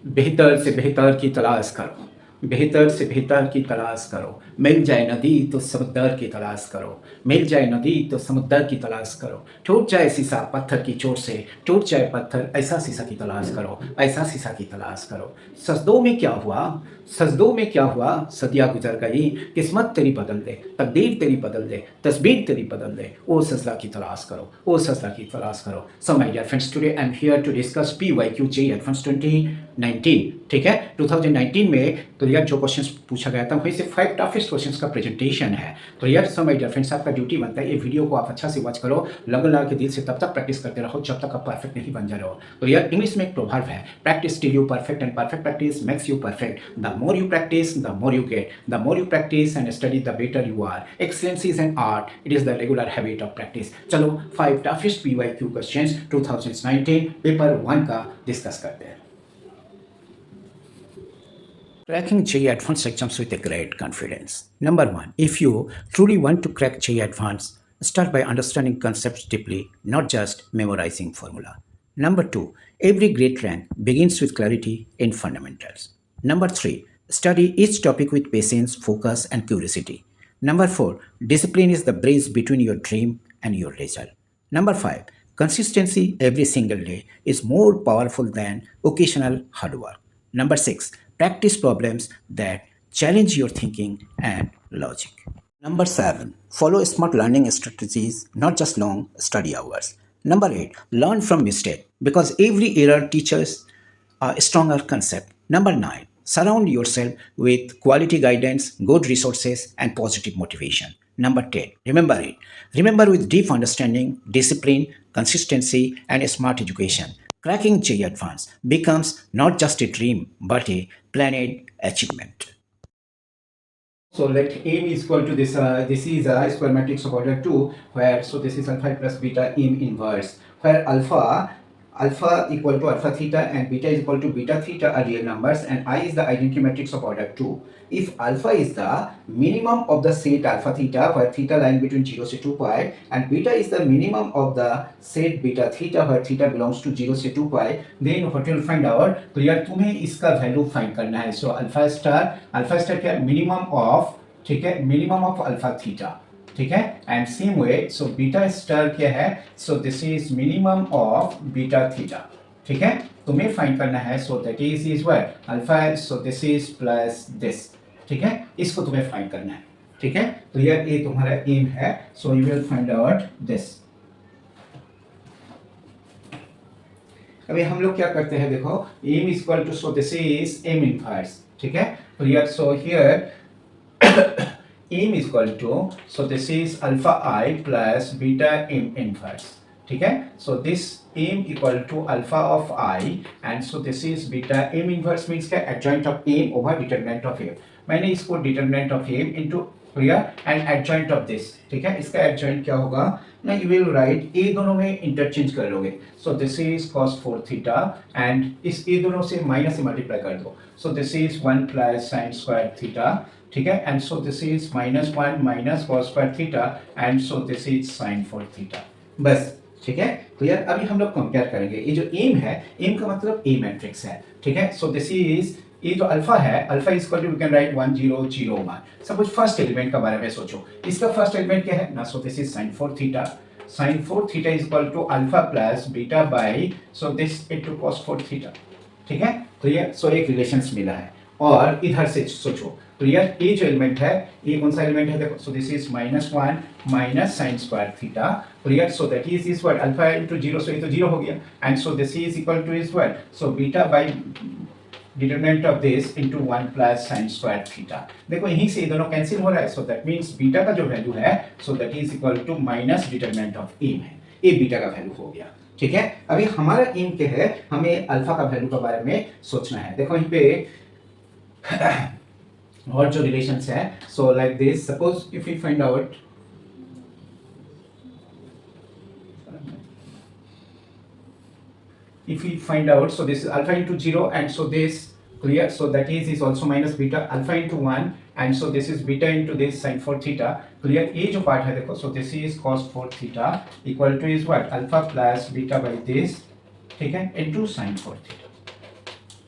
बेहतर से बेहतर की तलाश करो, बेहतर से बेहतर की तलाश करो, मिल जाए नदी तो समुद्र की तलाश करो, मिल जाए नदी तो समुद्र की तलाश करो, टूट जाए शीशा पत्थर की चोट से, टूट जाए पत्थर ऐसा शीशा की तलाश करो, ऐसा शीशा की तलाश करो। सजदों में क्या हुआ, सजदों में क्या हुआ, सदियाँ गुजर गई, किस्मत तेरी बदल दे, तकदीर तेरी बदल दे, तस्वीर तेरी बदल दे, ओ सजदा की तलाश करो, ओ सजदा की तलाश करो। So my dear friends, today I am here to discuss PYQ JEE advance 2019, ठीक है, 2019 में। तो यार जो क्वेश्चंस पूछा गया था वही से 5 टफेस्ट क्वेश्चंस का प्रेजेंटेशन है। तो यार सो माय डियर फ्रेंड्स, आपका ड्यूटी बनता है ये वीडियो को आप अच्छा से वॉच करो, लगन लगा के दिल से तब तक प्रैक्टिस करते रहो जब तक आप परफेक्ट नहीं बन जा रहे हो। तो यार इंग्लिश में एक प्रोवर्ब है, practice till you perfect and perfect practice makes you perfect. The more you practice the more you get, the more you practice and study the better you are. Excellence is an art, it is the regular habit of practice. चलो 5 toughest PYQ questions 2019 paper 1 का discuss करते हैं। Cracking JEE Advanced exams with a great confidence. Number one, if you truly want to crack JEE Advanced, start by understanding concepts deeply, not just memorizing formula. Number two, every great rank begins with clarity in fundamentals. Number three, study each topic with patience, focus, and curiosity. Number four, discipline is the bridge between your dream and your result. Number five, consistency every single day is more powerful than occasional hard work. Number six, practice problems that challenge your thinking and logic. Number seven, follow smart learning strategies, not just long study hours. Number eight, learn from mistake because every error teaches a stronger concept. Number nine, surround yourself with quality guidance, good resources, and positive motivation. Number 10, remember it. Remember with deep understanding, discipline, consistency, and smart education. Cracking JEE Advanced becomes not just a dream but a planned achievement. So let m is equal to this is a square matrix of order 2 where so this is alpha plus beta m inverse where alpha equal to alpha theta and beta is equal to beta theta are real numbers and I is the identity matrix of order 2. If alpha is the minimum of the set alpha theta where theta lying between 0 to 2 pi and beta is the minimum of the set beta theta where theta belongs to 0 to 2 pi, then what you will find out, तो यार तुम्हें इसका value find करना है. So alpha star क्या minimum of, ठीक है, minimum of alpha theta, ठीक है, and same way so beta star क्या है, so this is minimum of beta theta, ठीक है, तुम्हें फाइंड करना है. So that is what alpha, so this is plus this, ठीक है, इसको तुम्हें फाइंड करना है, ठीक है. तो ये तुम्हारा एम है. So you will find out this. अभी हम लोग क्या करते हैं, देखो M is equal to, so this is M inverse, ठीक है. तो यार so here m is equal to, so this is alpha I plus beta m inverse, ठीक है. so this m equal to alpha of I and so this is beta m inverse means क्या, adjoint of m over determinant of m. मैंने इसको determinant of m into here and adjoint of this, ठीक है. इसका adjoint क्या होगा ना, you will write ये दोनों में इंटरचेंज कर लोगे. so this is cos 4 theta and इस ये दोनों से माइनस से मल्टीप्लाई कर दो. so this is 1 plus sin square theta, ठीक है, and so this is -1 minus cos square theta and so this is sin 4 theta, बस, ठीक है. तो यार अभी हम लोग कंपेयर करेंगे. ये जो एम है, एम का मतलब ए मैट्रिक्स है, ठीक है. सो दिस इज, ये जो अल्फा है, alpha is equal to we can write 1 0 0 1. Suppose first element का बारे में सोचो, इसका फर्स्ट एलिमेंट क्या है ना, so this is sin 4 theta. sin 4 theta is equal to alpha plus beta by so this into cos 4 theta, ठीक है. तो ये सो एक रिलेशंस मिला है. और इधर से सोचो, तो यार ये जो एलिमेंट है, ये कौन सा एलिमेंट है, देखो. So this is -1 minus sin square theta. तो यार सो that is what alpha into 0, सो ये तो 0 हो गया and so this is equal to is what, so beta by determinant of this into 1 plus sin square theta. देखो यहीं से ये दोनों कैंसिल हो रहा है. सो दैट मींस बीटा का जो वैल्यू है, so that is equal to minus determinant of M है. ये बीटा का वैल्यू हो गया, ठीक है. अभी हमारा एम क्या है, हमें अल्फा का वैल्यू के बारे में सोचना है. देखो यहीं पे और जो रिलेशंस है, so like this, suppose if we find out, if we find out, so this is alpha into 0 and so this clear, so that is also minus beta alpha into 1 and so this is beta into this sin 4 theta clear. ये जो part है देखो, so this is cos 4 theta equal to is what alpha plus beta by this, ठीक है, into sin 4 theta,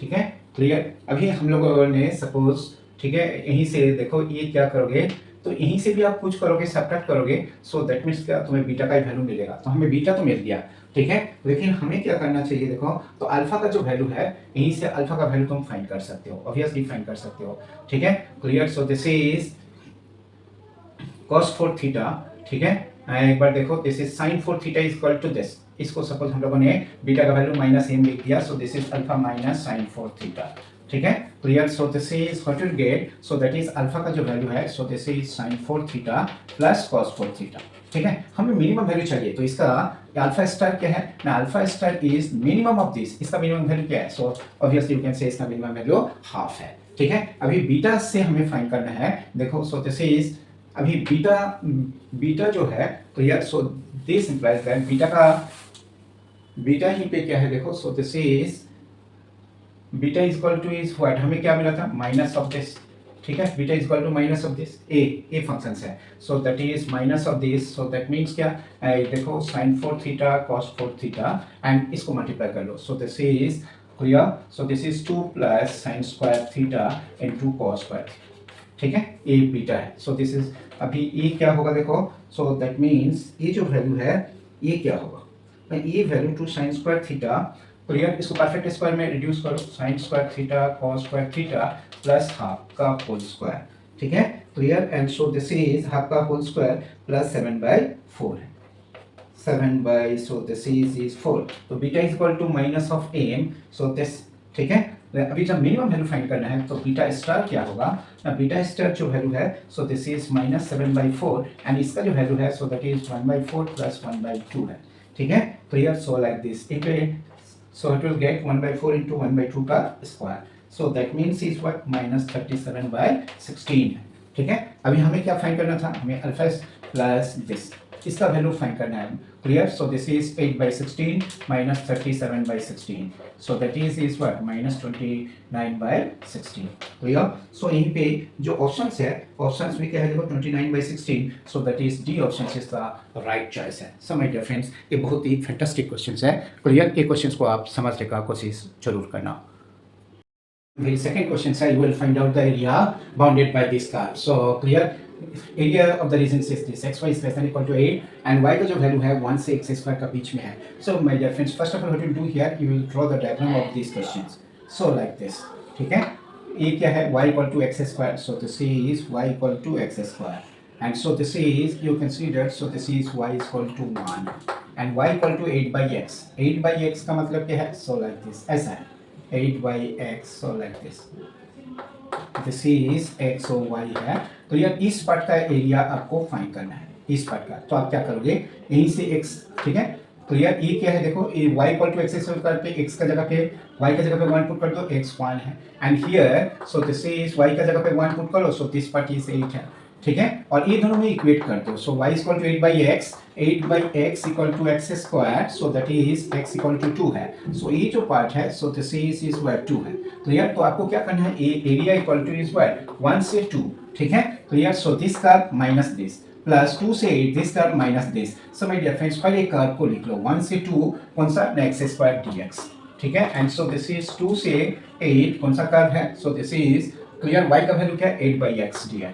ठीक है clear. अभी हम लोगों ने सपोज, ठीक है, यहीं से देखो ये क्या करोगे, तो यहीं से भी आप कुछ करोगे, सब्ट्रैक्ट करोगे, सो दैट मीन्स क्या, तुम्हें बीटा का वैल्यू मिलेगा। तो हमें बीटा तो मिल गया, ठीक है, लेकिन हमें क्या करना चाहिए, देखो, तो अल्फा का जो वैल्यू है, यहीं से अल्फा का वैल्यू तुम फाइंड कर सकते हो, ऑब्वियसली फाइंड कर सकते हो, ठीक है clear. So this is cos 4 theta, ठीक है, एक बार देखो, this is sin 4 theta is equal to this, इसको सपोज हम लोगों ने बीटा का वैल्यू माइनस m लिख दिया, सो this is alpha minus sin 4 theta, ठीक है clear. So this is what will get, so that is alpha का जो वैल्यू है, so this is sin 4 theta plus cos 4 theta, ठीक है। हमें मिनिमम वैल्यू चाहिए, तो इसका अल्फा स्टार क्या है ना, alpha star is minimum of this, इसका मिनिमम वैल्यू क्या है, so obviously you can say इसका मिनिमम वैल्यू हाफ है, ठीक है। अभी बीटा से हमें फाइंड करना है, देखो, सो दिस इज अभी बीटा जो है, तो यार so this implies that beta ही पे क्या है, देखो, so this is beta is equal to is what, हमें क्या मिला था, माइनस ऑफ दिस, ठीक है, beta is equal to minus of this, a function है, so that is minus of this, so that means क्या, देखो sin 4 theta cos 4 theta and इसको मल्टीप्लाई कर लो, so this is clear, so this is 2 plus sin square theta into cos square, ठीक है, ये beta है, सो दिस इज, अभी ये क्या होगा, देखो, सो दैट मीन्स ये जो वैल्यू है, ये क्या होगा, ये value two sine square theta, clear, इसको परफेक्ट स्क्वायर में रिड्यूस करो, sine square theta cos square theta plus half का होल स्क्वायर, ठीक है clear, and so this is half का होल स्क्वायर प्लस 7/4 है, 7 सो दिस इज 4, तो beta is equal to minus of M, so this, ठीक है। अभी जब मिनिमम वैल्यू फाइंड करना है, तो बीटा स्टार क्या होगा ना, बीटा स्टार जो वैल्यू है, so this is minus 7/4 and इसका जो वैल्यू है, सो दैट इज 1/4 प्लस 1/2 है, ठीक है clear. So like this, so it will get 1/4 into 1/2 का square, so that means is what minus 37/16, ठीक है। अभी हमें क्या फाइंड करना था, हमें अल्फा प्लस दिस, इसका वैल्यू फाइंड करना है, clear. So this is 8/16 minus 37/16, so that is what minus 29/16, clear. So यहीं पे जो ऑप्शंस है, ऑप्शंस में क्या है, देखो 29/16, सो that is D option is the right choice है। सो माय डियर फ्रेंड्स, ये बहुत ही फैंटास्टिक क्वेश्चंस है, क्लियर। ये क्वेश्चंस को आप समझने का कोशिश जरूर करना। The second question says you will find out the area bounded by this curve. So clear, area of the region is this, x y is less than equal to 8 and y का जो value है 1 से x square का बीच में है। So my dear friends, first of all what you do here, you will draw the diagram of these questions. So like this, ठीक है। ये क्या है, y equal to x square, so this is y equal to x square, and so this is, you consider, so this is y is equal to 1 and y equal to 8/x, 8/x का मतलब क्या है, so like this, ऐसा है 8/x, so like this, this is x और y है। तो यार इस पार्ट का एरिया आपको फाइंड करना है, इस पार्ट का, तो आप क्या करोगे, यहीं से x, ठीक है। तो यार ये क्या है, देखो, ये y equal to x square पे x का जगह पे, y का जगह पे 1 पुट कर दो, x 1 है, and here so this is y का जगह पे 1 पुट करो, सो दिस पार्ट इज 8 है, ठीक है। और ये दोनों में इक्वेट कर दो, so y equal to 8/x, 8/x equal to x square, so that is x equal to 2 है, सो ये जो पार्ट है, सो दिस इज व्हाट 2 है। तो यार तो आपको क्या करना है, area equal to is what 1 से 2, ठीक है। तो यार so this curve minus this plus 2 से 8, this curve minus this. So my dear friends, पहले कर्व को लिख लो, 1 से 2 कौन सा, x स्क्वायर dx, ठीक है, एंड सो दिस इज 2 से 8 कौन सा कर्व है, so this is clear, y का वैल्यू क्या है, 8/x dx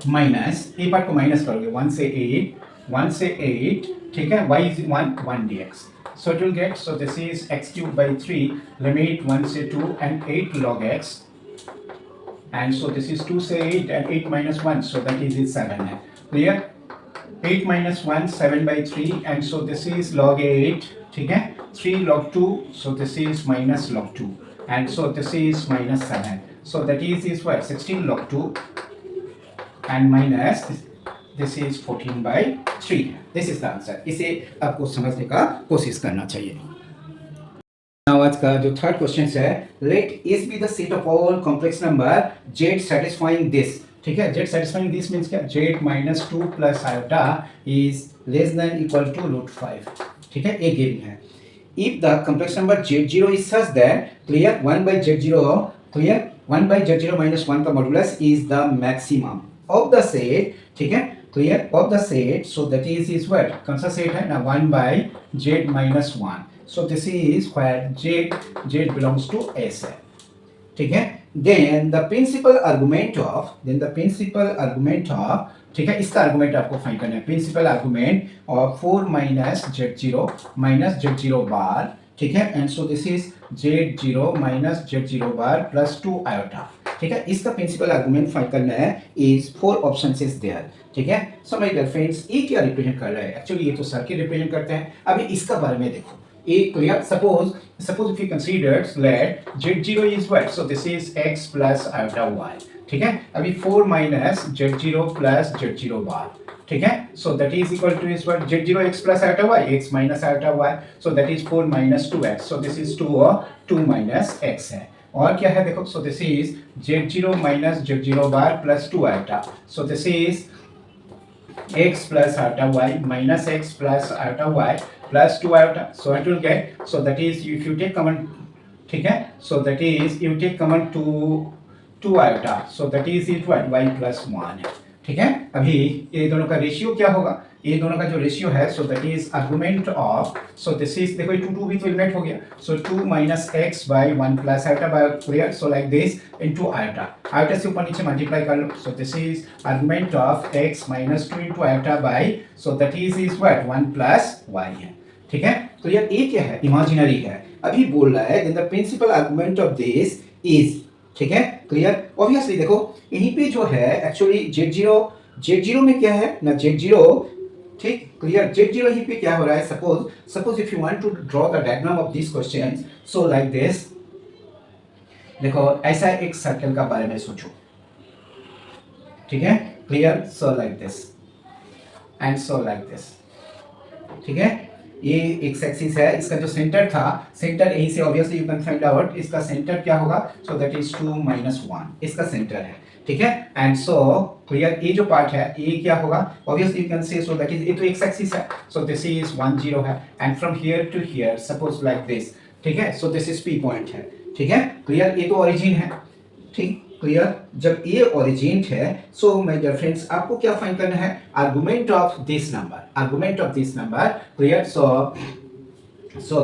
माइनस, ये पार्ट को माइनस करोगे, 1 से 8, ठीक है, y is 1 dx, so it will get, so this is x³/3 limit 1 से 2 and 8 log x, and so this is 2 से 8 and 8 minus 1, so that is 7 है, clear। 8 minus 1 7/3 and so this is log 8, ठीक है, 3 log 2, so this is minus log 2 and so this is minus 7, so that is what 16 log 2 and minus this is 14/3, this is the answer। इसे आपको समझने का कोशिश करना चाहिए। Now आज का जो थर्ड क्वेश्चन है, let S be the set of all complex number Z satisfying this, ठीक है, Z satisfying this means क्या, Z minus 2 plus iota is less than equal to √5, ठीक है, ये गिवन है। If the complex number Z0 is such that clear 1/Z0, clear 1/Z0 minus 1 का modulus is the maximum of the set, ठीक है, clear of the set, so that is what कौन सा set है ना 1 by z minus 1, so this is where z belongs to S है, ठीक है। then the principal argument of ठीक है, इसका आर्गुमेंट आपको फाइंड करना है, principal argument of 4 minus z0 bar, ठीक है, and so this is z0 minus z0 bar plus 2 iota, ठीक है, इसका प्रिंसिपल आर्गुमेंट फाइंड करना है, इज 4 ऑप्शंस इज देयर, ठीक है। सो माय डियर फ्रेंड्स, ये क्या रिप्रेजेंट कर रहा है, एक्चुअली ये तो सर्किल रिप्रेजेंट करते हैं। अभी इसका बारे में देखो, ये clear, suppose if you consider let z0 is what, so this is x plus iota y, ठीक है। अभी 4 minus z0 plus z0 bar, ठीक है, so that is equal to is what z0 x plus iota y, x minus iota y, so that is 4 minus 2x, so this is 2 minus x है। और क्या है देखो, so this is z0 minus z0 bar plus 2 iota, so this is x plus iota y minus x plus iota y plus 2 iota, so it will get, so that is if you take common, ठीक है, so that is you take common 2 iota, so that is it what y plus 1 है, ठीक है। अभी ये दोनों का ratio क्या होगा, ये दोनों का जो रेशियो है, so that is argument of, so this is देखो 2 भी तो एलिमिनेट हो गया, so 2 minus x by 1 plus iota by clear, so like this into iota, iota से ऊपर नीचे मल्टीप्लाई कर लो, so this is argument of x minus 2 into iota by, so that is what 1 plus y है, ठीक है। तो यार ये क्या है, इमेजिनरी है, अभी बोल रहा है the principal argument of this is, ठीक है, क्लियर। ऑब्वियसली देखो यहीं पे जो है एक्चुअली z0 में क्या है ना z0, ठीक, क्लियर, z0 यहीं पे क्या हो रहा है, suppose if you want to draw the diagram of this question, so like this, देखो ऐसा एक सर्कल का बारे में सोचो, ठीक है, clear, so like this and so like this, ठीक है, ये एक्स एक्सिस है, इसका जो सेंटर था, सेंटर यहीं से obviously you can find out, इसका सेंटर क्या होगा, सो दैट इज 2 माइनस 1 इसका सेंटर है, ठीक है, एंड सो क्लियर, ये जो पार्ट है ये क्या होगा, obviously you can say, so that is, ये तो एक्स एक्सिस है, सो दिस इज 1 0 है, and from here to here suppose like this, ठीक है, so this is P point है, ठीक है, क्लियर, ये तो ओरिजिन है, ठीक, क्लियर। जब ये ओरिजिन है, सो माय डियर फ्रेंड्स आपको क्या फाइंड करना है, argument of this number, clear, so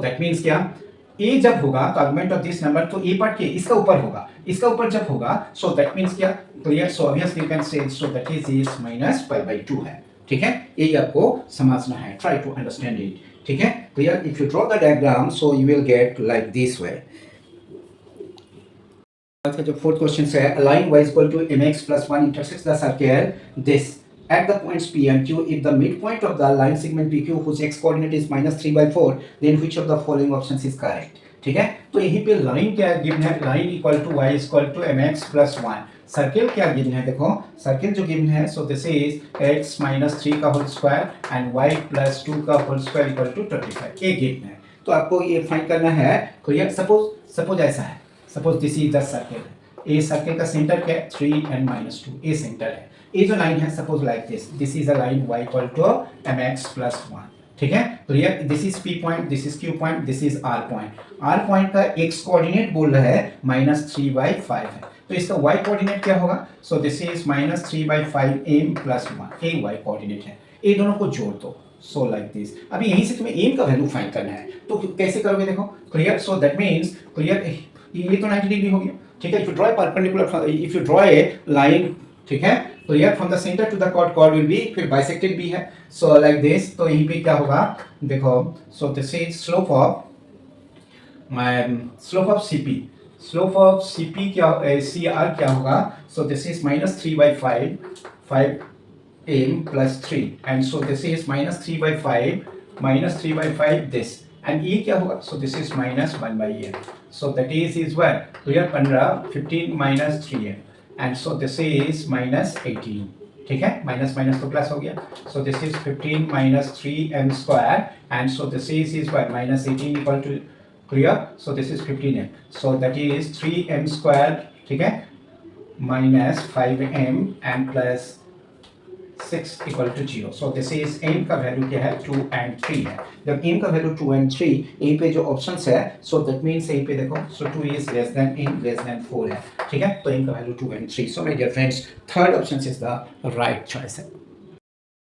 that means क्या, ए जब होगा तो आर्गुमेंट ऑफ दिस नंबर, तो ए पार्ट के इसका ऊपर होगा, इसका ऊपर जब होगा, सो दैट मींस क्या, clear, so obviously you can say, so that is minus pi by 2 है, ठीक है, यही आपको समझना है, ट्राई टू अंडरस्टैंड इट, ठीक है, clear. If you draw the diagram, so you will get like this way. जो फोर्थ क्वेश्चन है, a line y is equal to mx plus 1 intersects the circle this at the points P and Q. If the midpoint of the line segment PQ whose x coordinate is minus 3 by 4, then which of the following options is correct? ठीक है, तो यहीं पे line क्या given है, line equal to y equal to mx plus 1, circle क्या given है, देखो सर्किल जो गिवन है, so this is x minus 3 का whole square and y plus 2 का होल स्क्वायर इक्वल टू 25, ये गिवन है। तो आपको ये फाइंड करना है, क्लियर, सपोज ऐसा है, suppose this is the circle, a circle का सेंटर क्या है 3 and minus 2, ए सेंटर है, ये जो लाइन है suppose like this is a line y equal to mx plus 1, ठीक है, clear, this is p point, this is q point, this is r point का x कोऑर्डिनेट बोल रहा है -3/5 है, तो इसका y कोऑर्डिनेट क्या होगा, so this is -3/5 m plus 1, ये y कोऑर्डिनेट है, ये दोनों को जोड़ दो, सो लाइक दिस। अभी यहीं से तुम्हें m का वैल्यू फाइंड करना है, तो कैसे करोगे देखो, clear, so that means clear, ये तो 90 डिग्री हो गया, ठीक है, if you draw a perpendicular, if you draw a line, ठीक है, तो यार from the centre to the chord will be, फिर बाइसेक्टेड भी है, सो लाइक दिस, तो यहीं पे क्या होगा देखो, so this is slope of CP क्या, CR क्या होगा, so this is -3/5 m plus 3, and so this is -3/5 this, and ये क्या होगा, so this is -1/m, so that is what, तो यार 15 minus 3m, and so this is -18, ठीक है, माइनस तो प्लस हो गया, so this is 15 minus 3m square, and so this is what, -18 equal to, clear, so this is 15m, so that is 3m square, ठीक है, -5m and plus 6 equal to 0, so this is m का value क्या है 2 and 3 है, जब m का value 2 and 3, यहीं पे जो ऑप्शंस है, so that means यहीं पे देखो, so 2 is less than m less than 4 है, ठीक है, तो m का value 2 and 3, so my dear friends third option is the right choice है।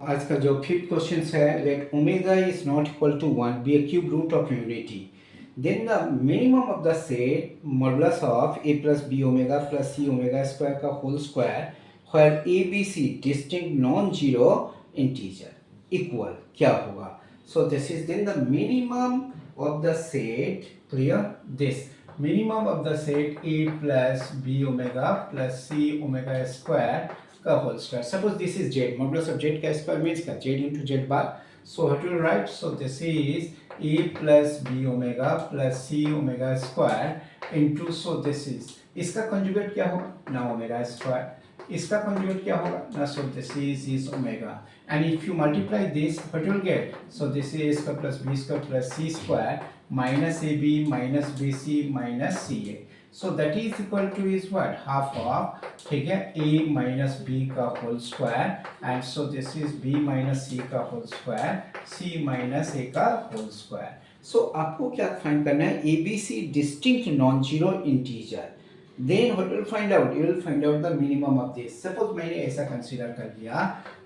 आज का जो फिफ्थ क्वेश्चन है, let omega is not equal to 1 be a cube root of unity, then the minimum of the set modulus of a plus b omega plus c omega square का whole square where a b c distinct non zero integer equal क्या होगा? So this is then the minimum of the set, clear, this minimum of the set a plus b omega plus c omega square का whole square. Suppose this is z, modulus of z का square means क्या? Z into z bar. So what will write? So this is a plus b omega plus c omega square into, so this is, इसका conjugate क्या होगा? ना omega square. इसका conjugate क्या होगा? ना, so this is omega. And if you multiply this, what you will get? So this is a square plus b square plus c square minus ab minus bc minus ca. So that is equal to is what? Half of, ठीक है, a minus b का whole square, and so this is b minus c का whole square, c minus a का whole square. So आपको क्या find करना है? abc distinct non-zero integer. Then what will find out? You will find out the minimum of this. Suppose मैंने ऐसा consider कर लिया,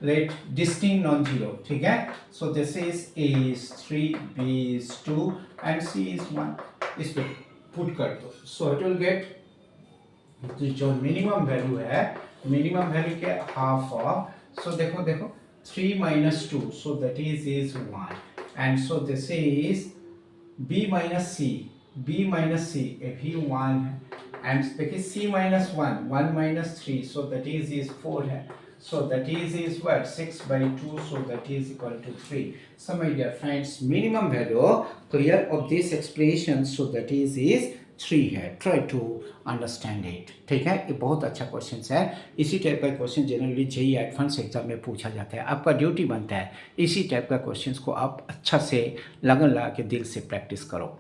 let distinct non-zero, ठीक है? So this is a is 3, b is 2 and c is 1. इस पे put कर दो. So it will get, जो मिनिमम वैल्यू है, मिनिमम वैल्यू क्या? हाफ ऑफ, so देखो देखो 3 minus 2, so that is 1, and so this is b minus c, if ही 1 है, and देखिए c minus 1, 1 minus 3, so that is 4 है, so that is what? 6 by 2, so that is equal to 3. So my dear friends, minimum value clear of this expression, so that is 3 है. Try to understand it. ठीक है, ये बहुत अच्छा question है. इसी type का question generally JEE advance exam में पूछा जाता है. आपका ड्यूटी बनता है इसी टाइप का क्वेश्चन को आप अच्छा से लगन लगा के दिल से प्रैक्टिस करो.